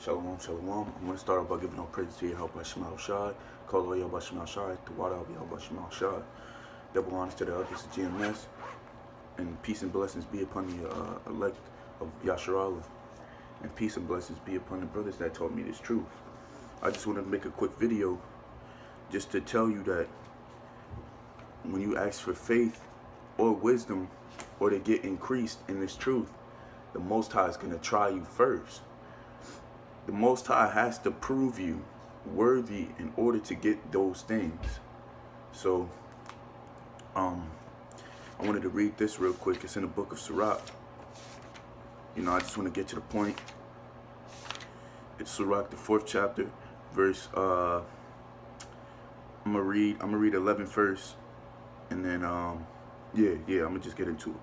Shalawam, shalawam. I'm going to start off by giving all praise to yahawashi, call yahawashi, the water of yahawashi. Double honors to the elders of GMS, and peace and blessings be upon the elect of yasharahla, and peace and blessings be upon the brothers that taught me this truth. I just want to make a quick video just to tell you that when you ask for faith or wisdom or to get increased in this truth, the Most High is going to try you first. The Most High has to prove you worthy in order to get those things. So, I wanted to read this real quick. It's in the book of Sirach. I just want to get to the point. It's Sirach, the 4th chapter, verse. I'm gonna read 11 first, and then I'm gonna just get into it.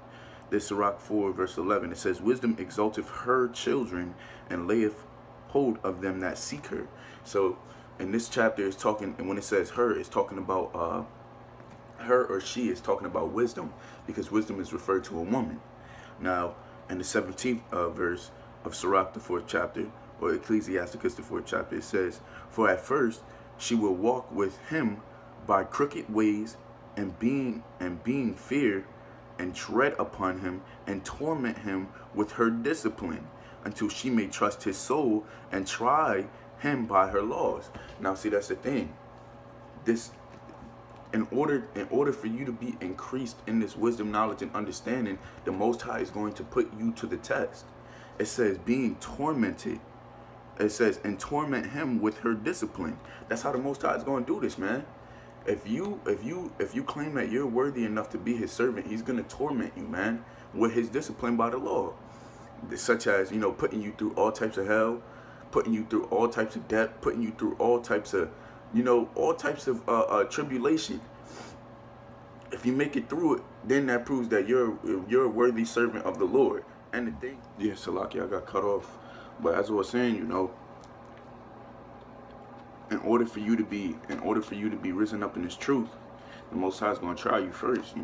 This Sirach 4, verse 11. It says, "Wisdom exalteth her children, and layeth hold of them that seek her." So in this chapter is talking, and when it says her, it's talking about her or she is talking about wisdom, because wisdom is referred to a woman. Now in the 17th verse of Sirach, the 4th chapter, or Ecclesiasticus, the 4th chapter, it says, "For at first she will walk with him by crooked ways, and being feared, and tread upon him, and torment him with her discipline, until she may trust his soul, and try him by her laws." Now see, that's the thing. This, in order for you to be increased in this wisdom, knowledge, and understanding, the Most High is going to put you to the test. It says being tormented. It says, and torment him with her discipline. That's how the Most High is going to do this, man. If you claim that you're worthy enough to be his servant, he's going to torment you, man, with his discipline by the law. Such as, putting you through all types of hell, putting you through all types of death, putting you through all types of, all types of tribulation. If you make it through it, then that proves that you're a worthy servant of the Lord. And the thing, yeah, Salaki, I got cut off. But as I was saying, in order for you to be risen up in this truth, the Most High is going to try you first,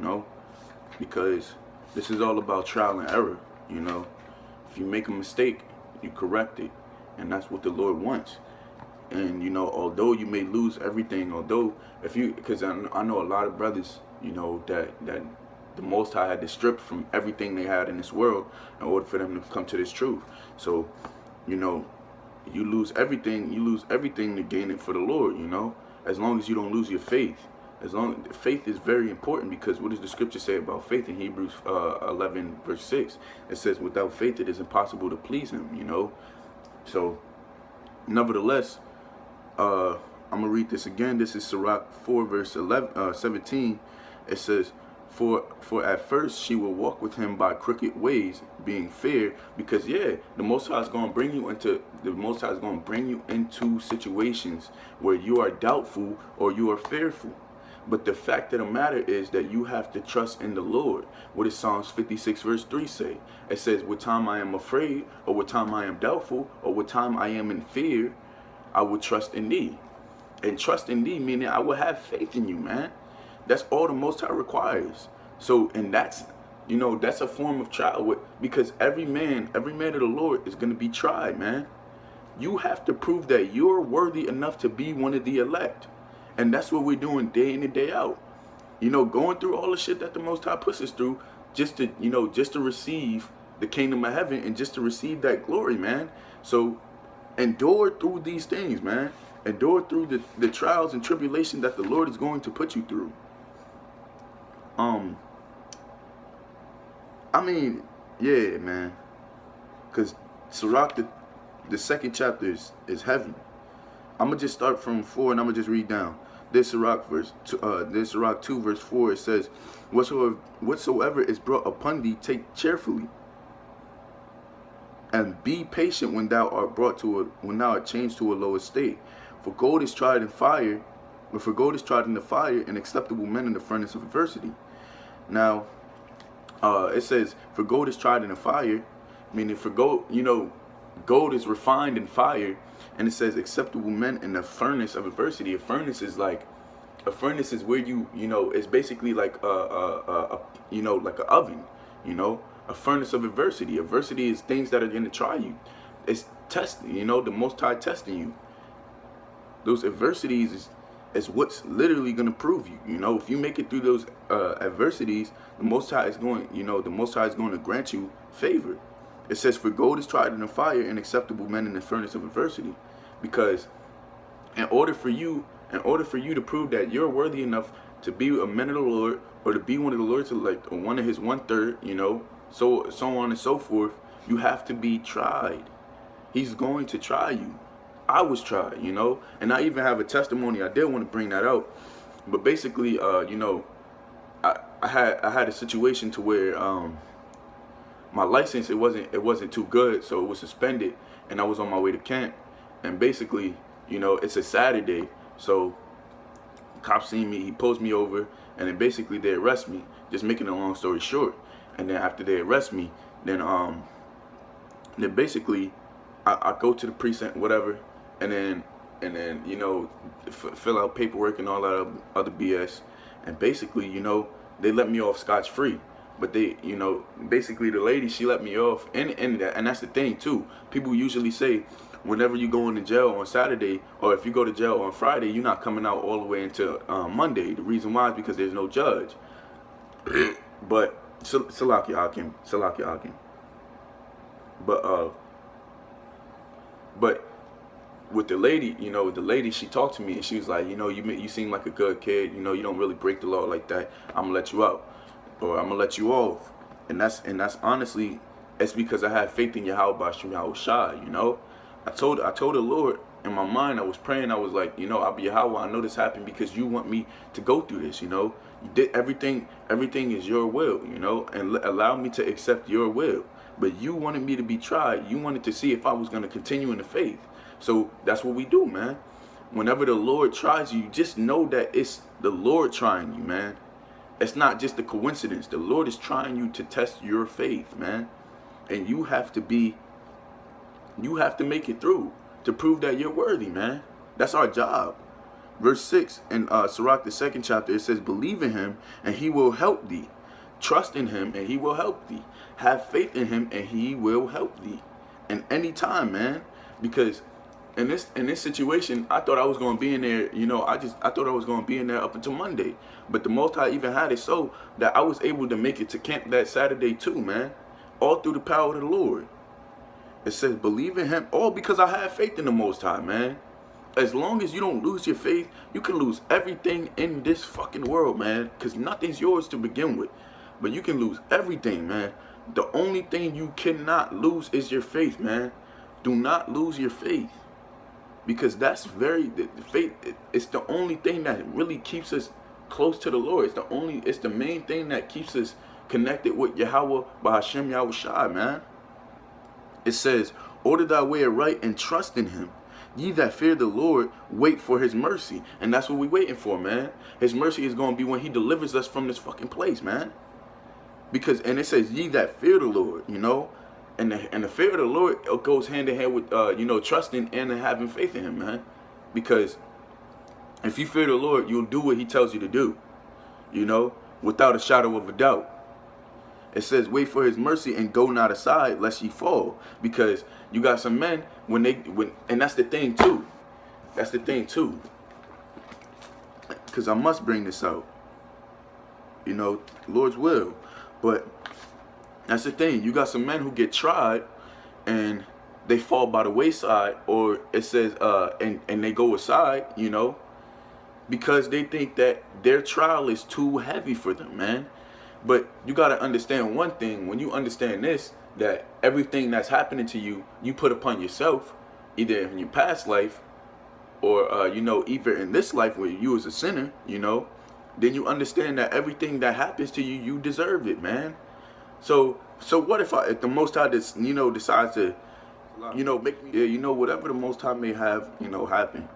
because this is all about trial and error. If you make a mistake, you correct it, and that's what the Lord wants. And although you may lose everything, because I know a lot of brothers, that the Most High had to strip from everything they had in this world in order for them to come to this truth. So, you lose everything to gain it for the Lord, as long as you don't lose your faith. Faith is very important, because what does the scripture say about faith in Hebrews 11 verse 6? It says, without faith it is impossible to please him, So nevertheless, I'm gonna read this again. This is Sirach 4 verse 17. It says, For at first she will walk with him by crooked ways, being feared," because the Most High is going to bring you into situations where you are doubtful or you are fearful. But the fact of the matter is that you have to trust in the Lord. What does Psalms 56 verse 3 say? It says, "What time I am afraid, or what time I am doubtful, or what time I am in fear, I will trust in thee." And trust in thee meaning I will have faith in you, man. That's all the Most High requires. So, and that's a form of trial, because every man of the Lord is going to be tried, man. You have to prove that you're worthy enough to be one of the elect. And that's what we're doing day in and day out. Going through all the shit that the Most High puts us through, just to receive the kingdom of heaven, and just to receive that glory, man. So endure through these things, man. Endure through the trials and tribulation that the Lord is going to put you through. Man. Because Sirach, the 2nd chapter is heavy. I'm going to just start from 4, and I'm going to just read down. This Sirach 2 verse 4, it says, "Whatsoever is brought upon thee, take cheerfully, and be patient when thou art changed to a low estate. For gold is tried in fire, and acceptable men in the furnace of adversity." Now, it says, "For gold is tried in the fire," meaning for gold, gold is refined in fire, and it says acceptable men in the furnace of adversity. A furnace is where it's basically like like an oven, a furnace of adversity. Adversity is things that are going to try you. it's testing, you know, the Most High testing you. Those adversities is what's literally going to prove you. You know, if you make it through those adversities, the Most High is going, you know, the Most High is going to grant you favor. It says, for gold is tried in the fire, and acceptable men in the furnace of adversity. Because in order for you to prove that you're worthy enough to be a man of the Lord, or to be one of the Lord's elect, or one of his 1/3, you know, so on and so forth, you have to be tried. He's going to try you. I was tried, you know, and I even have a testimony. I did want to bring that out, but basically, you know, I had a situation to where my license, it wasn't too good, so it was suspended, and I was on my way to camp, and basically, you know, it's a Saturday, so cops seen me, he pulls me over, and then basically they arrest me. Just making a long story short, and then after they arrest me, then basically I go to the precinct, whatever, and then you know, fill out paperwork and all that other BS, and basically, you know, they let me off scotch-free. But they, you know, basically the lady, she let me off, and that's the thing too. People usually say, whenever you go into jail on Saturday, or if you go to jail on Friday, you're not coming out all the way until Monday. The reason why is because there's no judge. But Salaki Hakim. But with the lady, you know, she talked to me, and she was like, you know, you seem like a good kid. You know, you don't really break the law like that. I'm gonna let you out, or I'm gonna let you off. And that's honestly, it's because I had faith in yahawah, you know. I told the Lord in my mind, I was praying, I was like, you know, I'll be yahawah, I know this happened because you want me to go through this, you know. You did everything is your will, you know, and allow me to accept your will. But you wanted me to be tried. You wanted to see if I was going to continue in the faith. So that's what we do, man. Whenever the Lord tries you, just know that it's the Lord trying you, man. It's not just a coincidence. The Lord is trying you to test your faith, man. And you have to make it through to prove that you're worthy, man. That's our job. Verse 6 in Sirach, the 2nd chapter, it says, believe in him and he will help thee. Trust in him and he will help thee. Have faith in him and he will help thee. And any time, man. Because in this situation, I thought I was going to be in there, you know, I thought I was going to be in there up until Monday. But the Most High even had it so that I was able to make it to camp that Saturday too, man. All through the power of the Lord. It says, believe in him. All because I have faith in the Most High, man. As long as you don't lose your faith, you can lose everything in this fucking world, man. Because nothing's yours to begin with. But you can lose everything, man. The only thing you cannot lose is your faith, man. Do not lose your faith. Because that's the faith, it's the only thing that really keeps us close to the Lord. It's the main thing that keeps us connected with Yahawah by Hashem Yahawashi, man. It says, order thy way aright and trust in him. Ye that fear the Lord, wait for his mercy. And that's what we're waiting for, man. His mercy is going to be when he delivers us from this fucking place, man. Because, and it says, ye that fear the Lord, you know. And the fear of the Lord, it goes hand in hand with, you know, trusting and having faith in him, man. Because if you fear the Lord, you'll do what he tells you to do, you know, without a shadow of a doubt. It says, wait for his mercy and go not aside lest ye fall. Because you got some men, and that's the thing too. That's the thing too. Because I must bring this out. You know, Lord's will. But that's the thing. You got some men who get tried and they fall by the wayside, or it says, and they go aside, you know, because they think that their trial is too heavy for them, man. But you got to understand one thing. When you understand this, that everything that's happening to you, you put upon yourself, either in your past life or, you know, either in this life where you was a sinner, you know, then you understand that everything that happens to you, you deserve it, man. So what if the Most High, you know, decides to, you know, make me, you know, whatever the Most High may have, you know, happen,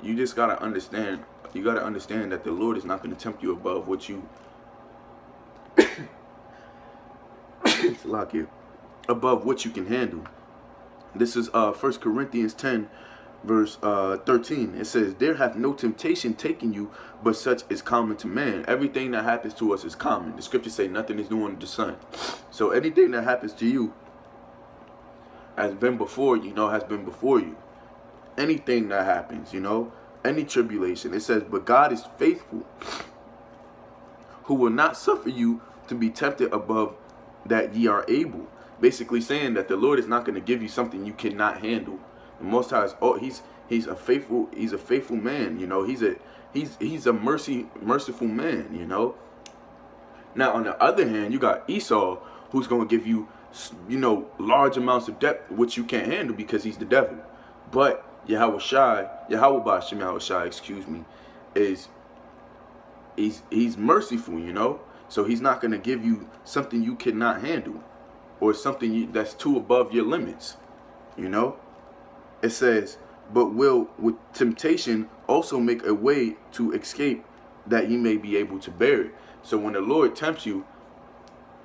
you just got to understand, that the Lord is not going to tempt you above what you, above what you can handle. This is 1 Corinthians 10 verse 13. It says, there hath no temptation taken you but such is common to man. Everything that happens to us is common. The scriptures say nothing is new under the sun. So anything that happens to you, has been before you, has been before you. Anything that happens, any tribulation. It says, but God is faithful, who will not suffer you to be tempted above that ye are able. Basically saying that the Lord is not going to give you something you cannot handle. The Most High is, he's a faithful man, he's a merciful man, Now on the other hand, you got Esau, who's going to give you, large amounts of debt which you can't handle because he's the devil. But yahawah, excuse me, he's merciful, so he's not going to give you something you cannot handle, or something that's too above your limits. It says, but will with temptation also make a way to escape, that ye may be able to bear it. So when the Lord tempts you,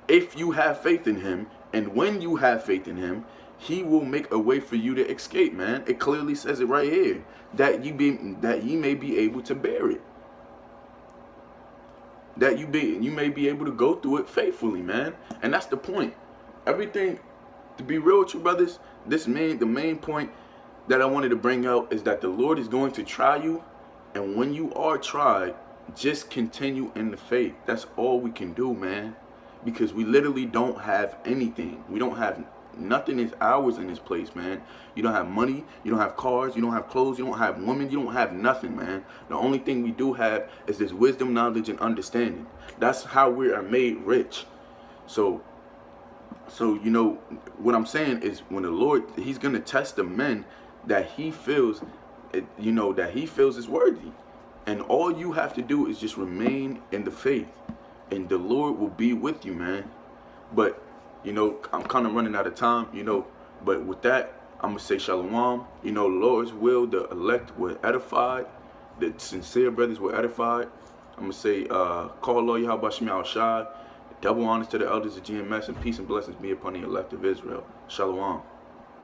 if you have faith in him, and when you have faith in him, he will make a way for you to escape, man. It clearly says it right here, that ye may be able to bear it. That you may be able to go through it faithfully, man. And that's the point. Everything, to be real with you, brothers, the main point that I wanted to bring out is that the Lord is going to try you, and when you are tried, just continue in the faith. That's all we can do, man. Because we literally don't have anything. We don't have nothing is ours in this place, man. You don't have money, you don't have cars, you don't have clothes, you don't have women, you don't have nothing, man. The only thing we do have is this wisdom, knowledge, and understanding. That's how we are made rich. So what I'm saying is, when the Lord, he's gonna test the men that he feels, that he feels is worthy. And all you have to do is just remain in the faith, and the Lord will be with you, man. But I'm kind of running out of time, but with that, I'm going to say shalawam. The Lord's will, the elect were edified, the sincere brothers were edified. I'm going to say, call Lord yahawashi, double honors to the elders of GMS, and peace and blessings be upon the elect of Israel. Shalawam.